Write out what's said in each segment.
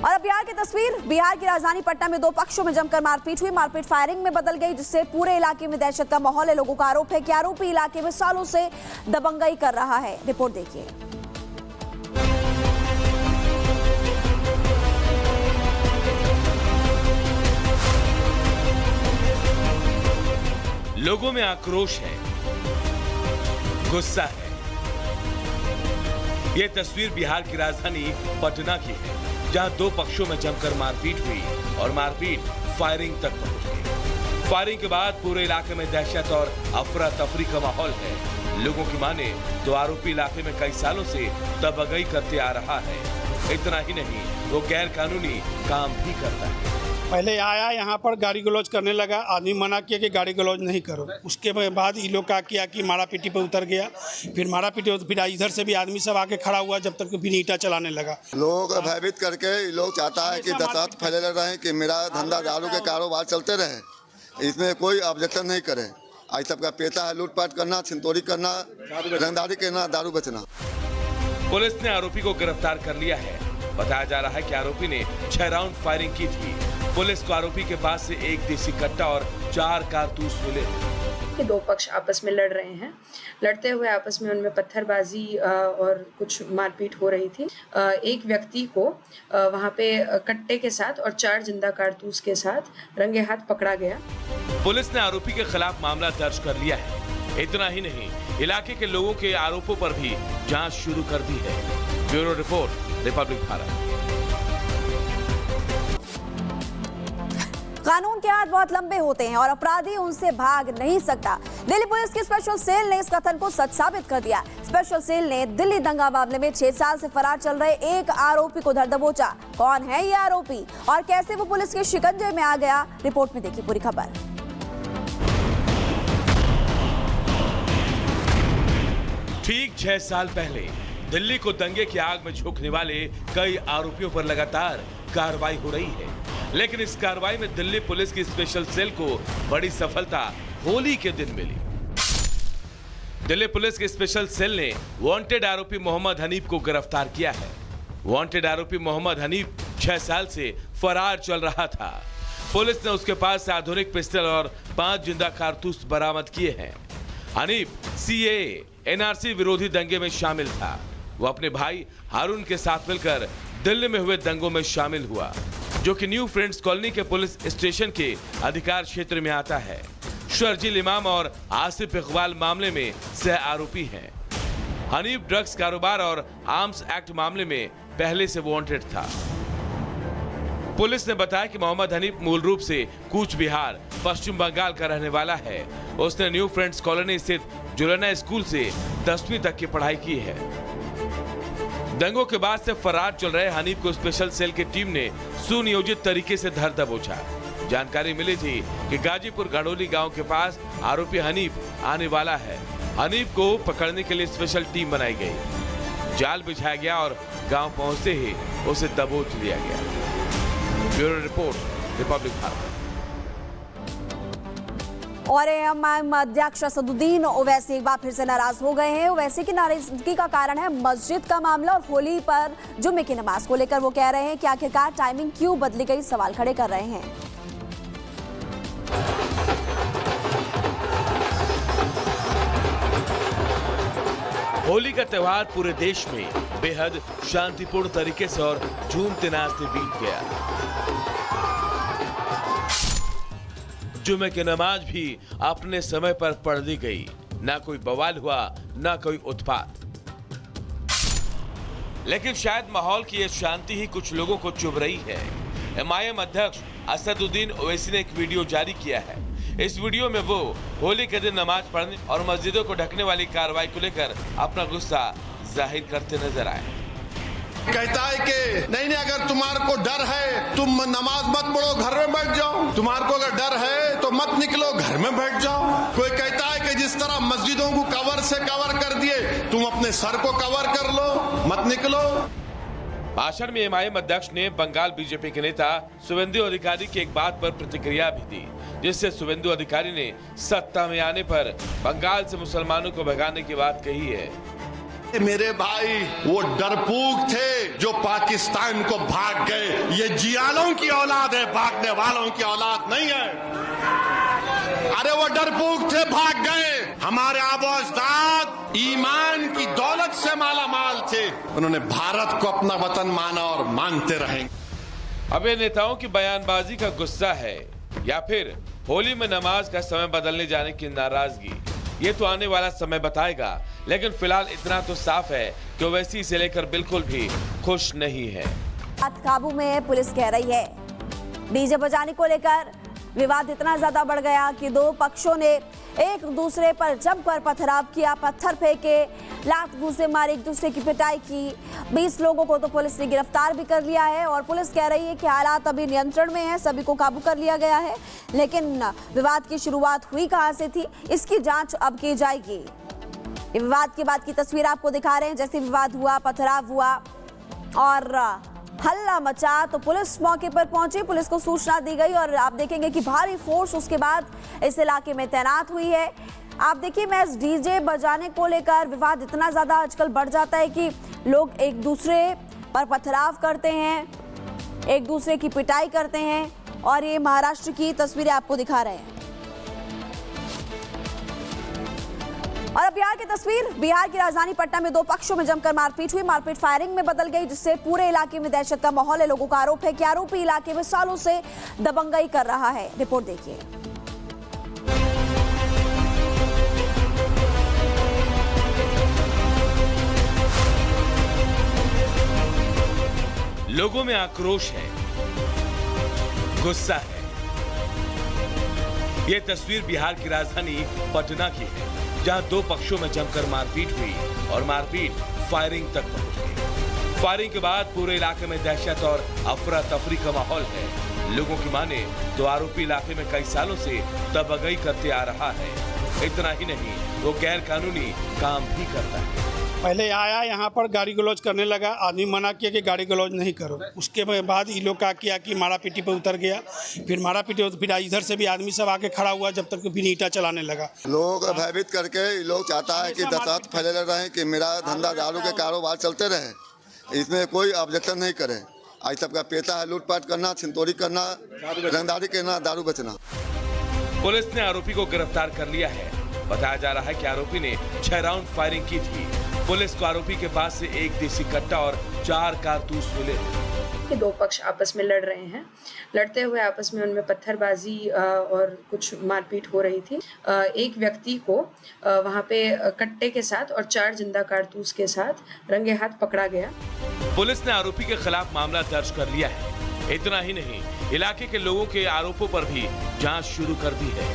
और अब बिहार की तस्वीर। बिहार की राजधानी पटना में दो पक्षों में जमकर मारपीट हुई। मारपीट फायरिंग में बदल गई, जिससे पूरे इलाके में दहशत का माहौल है। लोगों का आरोप है कि आरोपी इलाके में सालों से दबंगई कर रहा है। रिपोर्ट देखिए। लोगों में आक्रोश है, गुस्सा है। यह तस्वीर बिहार की राजधानी पटना की है, जहां दो पक्षों में जमकर मारपीट हुई और मारपीट फायरिंग तक पहुंच गई। फायरिंग के बाद पूरे इलाके में दहशत और अफरा तफरी का माहौल है। लोगों की माने तो आरोपी इलाके में कई सालों से दबंगई करते आ रहा है। इतना ही नहीं, वो गैर कानूनी काम भी करता है। पहले आया यहाँ पर गाड़ी गलौज करने लगा, आदमी मना किया कि गाड़ी गलौज नहीं करो। उसके बाद ये लोग क्या किया कि मारा पीटी पे उतर गया। फिर मारा पीटी, फिर इधर से भी आदमी सब आके खड़ा हुआ, जब तक फिर ईंटा चलाने लगा। लोगों को भयभीत करके लोग चाहता है कि दहशत फैले रहे, कि मेरा धंधा दारू के कारोबार चलते रहे, इसमें कोई ऑब्जेक्शन नहीं करे। आज सबका पेशा है लूटपाट करना, छिनतोड़ी करना, रंगदारी करना, दारू बेचना। पुलिस ने आरोपी को गिरफ्तार कर लिया है। बताया जा रहा है कि आरोपी ने 6 राउंड फायरिंग की थी। पुलिस को आरोपी के पास से एक देसी कट्टा और 4 कारतूस मिले। कि दो पक्ष आपस में लड़ रहे हैं। लड़ते हुए आपस में उनमें पत्थरबाजी और कुछ मारपीट हो रही थी। एक व्यक्ति को वहां पे कट्टे के साथ और 4 जिंदा कारतूस के साथ रंगे हाथ पकड़ा गया। पुलिस ने आरोपी के खिलाफ मामला दर्ज कर लिया है। इतना ही नहीं, इलाके के लोगों के आरोपों पर भी जांच शुरू कर दी है। Bureau report, Republic Bharat. कानून के हाथ बहुत लंबे होते हैं और अपराधी उनसे भाग नहीं सकता। दिल्ली पुलिस की स्पेशल सेल ने इस कथन को सच साबित कर दिया। स्पेशल सेल ने दिल्ली दंगा मामले में 6 साल से फरार चल रहे एक आरोपी को धर दबोचा। कौन है ये आरोपी और कैसे वो पुलिस के शिकंजे में आ गया, रिपोर्ट में देखिए पूरी खबर। ठीक 6 साल पहले दिल्ली को दंगे की आग में झोंकने वाले कई आरोपियों पर लगातार कार्रवाई हो रही है, लेकिन इस कार्रवाई में दिल्ली पुलिस की स्पेशल सेल को बड़ी सफलता होली के दिन मिली। दिल्ली पुलिस की स्पेशल सेल ने वांटेड आरोपी मोहम्मद हनीफ को गिरफ्तार किया है। वांटेड आरोपी मोहम्मद हनीफ 6 साल से फरार चल रहा था। पुलिस ने उसके पास से आधुनिक पिस्टल और 5 जिंदा कारतूस बरामद किए हैं। हनीफ सीएए एनआरसी विरोधी दंगे में शामिल था। वो अपने भाई हारून के साथ मिलकर दिल्ली में हुए दंगों में शामिल हुआ, जो कि न्यू फ्रेंड्स कॉलोनी के पुलिस स्टेशन के अधिकार क्षेत्र में आता है। शर्जील इमाम और आसिफ इकबाल मामले में सह आरोपी हैं। हनीफ ड्रग्स कारोबार और आर्म्स एक्ट मामले में पहले से वांटेड था। पुलिस ने बताया कि मोहम्मद हनीफ मूल रूप से कूच बिहार, पश्चिम बंगाल का रहने वाला है। उसने न्यू फ्रेंड्स कॉलोनी स्थित जुलेना स्कूल से 10वीं तक की पढ़ाई की है। दंगों के बाद से फरार चल रहे हनीफ को स्पेशल सेल की टीम ने सुनियोजित तरीके से धर दबोचा। जानकारी मिली थी कि गाजीपुर गढ़ोली गांव के पास आरोपी हनीफ आने वाला है। हनीफ को पकड़ने के लिए स्पेशल टीम बनाई गई। जाल बिछाया गया और गांव पहुंचते ही उसे दबोच लिया गया। Bureau report, Republic Bharat. और एएमआईएम अध्यक्ष असदुद्दीन ओवैसी एक बार फिर से नाराज हो गए हैं। ओवैसी की नाराजगी का कारण है मस्जिद का मामला और होली पर जुम्मे की नमाज को लेकर वो कह रहे हैं कि आखिरकार टाइमिंग क्यों बदली गई, सवाल खड़े कर रहे हैं। होली का त्योहार पूरे देश में बेहद शांतिपूर्ण तरीके से और झूमते नाचते बीत गया। जुम्मे की नमाज भी अपने समय पर पढ़ ली गई। ना कोई बवाल हुआ, ना कोई उत्पात। लेकिन शायद माहौल की यह शांति ही कुछ लोगों को चुभ रही है। एमआईएम अध्यक्ष असदुद्दीन ओवैसी ने एक वीडियो जारी किया है। इस वीडियो में वो होली के दिन नमाज पढ़ने और मस्जिदों को ढकने वाली कार्रवाई को लेकर अपना गुस्सा जाहिर करते नजर आए। कहता है कि नहीं, अगर तुम्हारे को डर है तुम नमाज मत पढ़ो, घर में बैठ जाओ। तुम्हारे को अगर डर है तो मत निकलो, घर में बैठ जाओ। कोई कहता है कि जिस तरह मस्जिदों को कवर से कवर कर दिए, तुम अपने सर को कवर कर लो, मत निकलो। भाषण में एमआईएम अध्यक्ष ने बंगाल बीजेपी के नेता शुभेंदु अधिकारी की एक बात पर प्रतिक्रिया भी दी, जिससे शुभेंदु अधिकारी ने सत्ता में आने पर बंगाल से मुसलमानों को भगाने की बात कही है। मेरे भाई वो डरपोक थे जो पाकिस्तान को भाग गए। ये जियालों की औलाद है, भागने वालों की औलाद नहीं है। अरे वो डरपोक थे, भाग गए। हमारे आबो-अजदाद ईमान की दौलत से माला माल थे। उन्होंने भारत को अपना वतन माना और मानते रहेंगे। अब ये नेताओं की बयानबाजी का गुस्सा है या फिर होली में नमाज का समय बदलने जाने की नाराजगी, ये तो आने वाला समय बताएगा। लेकिन फिलहाल इतना तो साफ है कि ओवैसी इसे लेकर बिल्कुल भी खुश नहीं है। बात काबू में है, पुलिस कह रही है। डीजे बजाने को लेकर विवाद इतना ज्यादा बढ़ गया कि दो पक्षों ने एक दूसरे पर जमकर पथराव किया, पत्थर फेंके, लात घूंसे मारे, एक दूसरे की पिटाई की। 20 लोगों को तो पुलिस ने गिरफ्तार भी कर लिया है और पुलिस कह रही है कि हालात अभी नियंत्रण में है, सभी को काबू कर लिया गया है। लेकिन विवाद की शुरुआत हुई कहां से थी, इसकी जांच अब की जाएगी। ये विवाद के बाद की तस्वीर आपको दिखा रहे हैं। जैसे विवाद हुआ, पथराव हुआ और हल्ला मचा तो पुलिस मौके पर पहुंची, पुलिस को सूचना दी गई और आप देखेंगे कि भारी फोर्स उसके बाद इस इलाके में तैनात हुई है। आप देखिए, मैं इस डीजे बजाने को लेकर विवाद इतना ज्यादा आजकल बढ़ जाता है कि लोग एक दूसरे पर पथराव करते हैं, एक दूसरे की पिटाई करते हैं और ये महाराष्ट्र की तस्वीरें आपको दिखा रहे हैं। और अब बिहार की तस्वीर, बिहार की राजधानी पटना में दो पक्षों में जमकर मारपीट हुई। मारपीट फायरिंग में बदल गई, जिससे पूरे इलाके में दहशत का माहौल है। लोगों का आरोप है कि आरोपी इलाके में सालों से दबंगई कर रहा है। रिपोर्ट देखिए। लोगों में आक्रोश है, गुस्सा है। यह तस्वीर बिहार की राजधानी पटना की है, जहां दो पक्षों में जमकर मारपीट हुई और मारपीट फायरिंग तक पहुंच गई। फायरिंग के बाद पूरे इलाके में दहशत और अफरा तफरी का माहौल है। लोगों की माने तो आरोपी इलाके में कई सालों से दबंगई करते आ रहा है। इतना ही नहीं, वो गैर कानूनी काम भी करता है। पहले आया यहाँ पर गाड़ी गलौज करने लगा, आदमी मना किया कि गाड़ी गलौज नहीं करो। उसके बाद ये लोग क्या किया कि मारा पीटी पे उतर गया। फिर मारा पीटी, फिर इधर से भी आदमी सब आके खड़ा हुआ, जब तक फिर ईंटा चलाने लगा। लोगों को भयभीत करके लोग चाहता है कि दहशत फैले रहे कि मेरा धंधा दारू के कारोबार चलते रहे, इसमें कोई ऑब्जेक्शन नहीं करे। आज सबका पेता है लूटपाट करना, छिनतोरी करना, रंगदारी करना, दारू बेचना। पुलिस ने आरोपी को गिरफ्तार कर लिया है। बताया जा रहा है कि आरोपी ने 6 राउंड फायरिंग की थी। पुलिस को आरोपी के पास से एक देसी कट्टा और 4 कारतूस मिले। कि दो पक्ष आपस में लड़ रहे हैं। लड़ते हुए आपस में उनमें पत्थरबाजी और कुछ मारपीट हो रही थी। एक व्यक्ति को वहां पे कट्टे के साथ और 4 जिंदा कारतूस के साथ रंगे हाथ पकड़ा गया। पुलिस ने आरोपी के खिलाफ मामला दर्ज कर लिया है। इतना ही नहीं, इलाके के लोगों के आरोपों पर भी जांच शुरू कर दी है।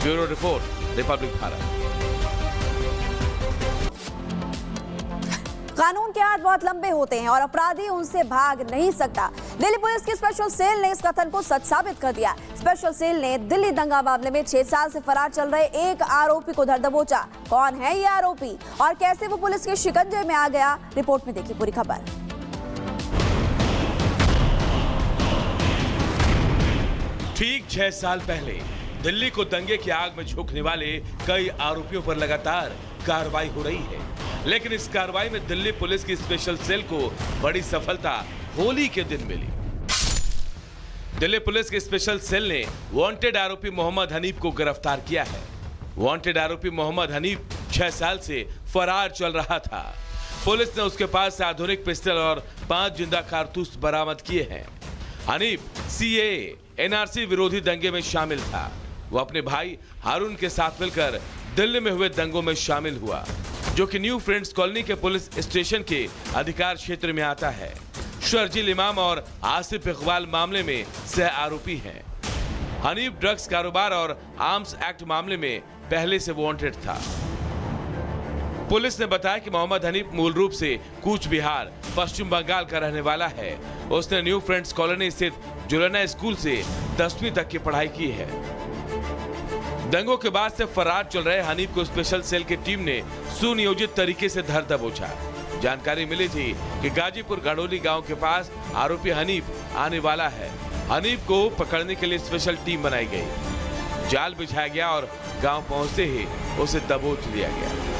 Bureau report, Republic Bharat. कानून के हाथ बहुत लंबे होते हैं और अपराधी उनसे भाग नहीं सकता। दिल्ली पुलिस की स्पेशल सेल ने इस कथन को सच साबित कर दिया। स्पेशल सेल ने दिल्ली दंगा मामले में 6 साल से फरार चल रहे एक आरोपी को धर दबोचा। कौन है ये आरोपी और कैसे वो पुलिस के शिकंजे में आ गया, रिपोर्ट में देखिए पूरी खबर। ठीक 6 साल पहले दिल्ली को दंगे की आग में झोंकने वाले कई आरोपियों पर लगातार कार्रवाई हो रही है। लेकिन इस कार्रवाई में दिल्ली पुलिस की स्पेशल सेल को बड़ी सफलता होली के दिन मिली। दिल्ली पुलिस की स्पेशल सेल ने वांटेड आरोपी मोहम्मद हनीफ को गिरफ्तार किया है। वांटेड आरोपी मोहम्मद हनीफ 6 साल से फरार चल रहा था। पुलिस ने उसके पास से आधुनिक पिस्टल और 5 जिंदा कारतूस बरामद किए हैं। हनीफ सीएए, एनआरसी विरोधी दंगे में शामिल था। वो अपने भाई हारून के साथ मिलकर दिल्ली में हुए दंगों में शामिल हुआ, जो कि न्यू फ्रेंड्स कॉलोनी के पुलिस स्टेशन के अधिकार क्षेत्र में आता है। शर्जील इमाम और आसिफ इकबाल मामले में सह आरोपी हैं। हनीफ ड्रग्स कारोबार और आर्म्स एक्ट मामले में पहले से वांटेड था। पुलिस ने बताया कि मोहम्मद हनीफ मूल रूप से कूच बिहार, पश्चिम बंगाल का रहने वाला है। उसने न्यू फ्रेंड्स कॉलोनी स्थित जुलेना स्कूल से 10वीं तक की पढ़ाई की है। दंगों के बाद से फरार चल रहे हनीफ को स्पेशल सेल की टीम ने सुनियोजित तरीके से धर दबोचा। जानकारी मिली थी कि गाजीपुर गढ़ोली गांव के पास आरोपी हनीफ आने वाला है। हनीफ को पकड़ने के लिए स्पेशल टीम बनाई गई। जाल बिछाया गया और गांव पहुंचते ही उसे दबोच लिया गया।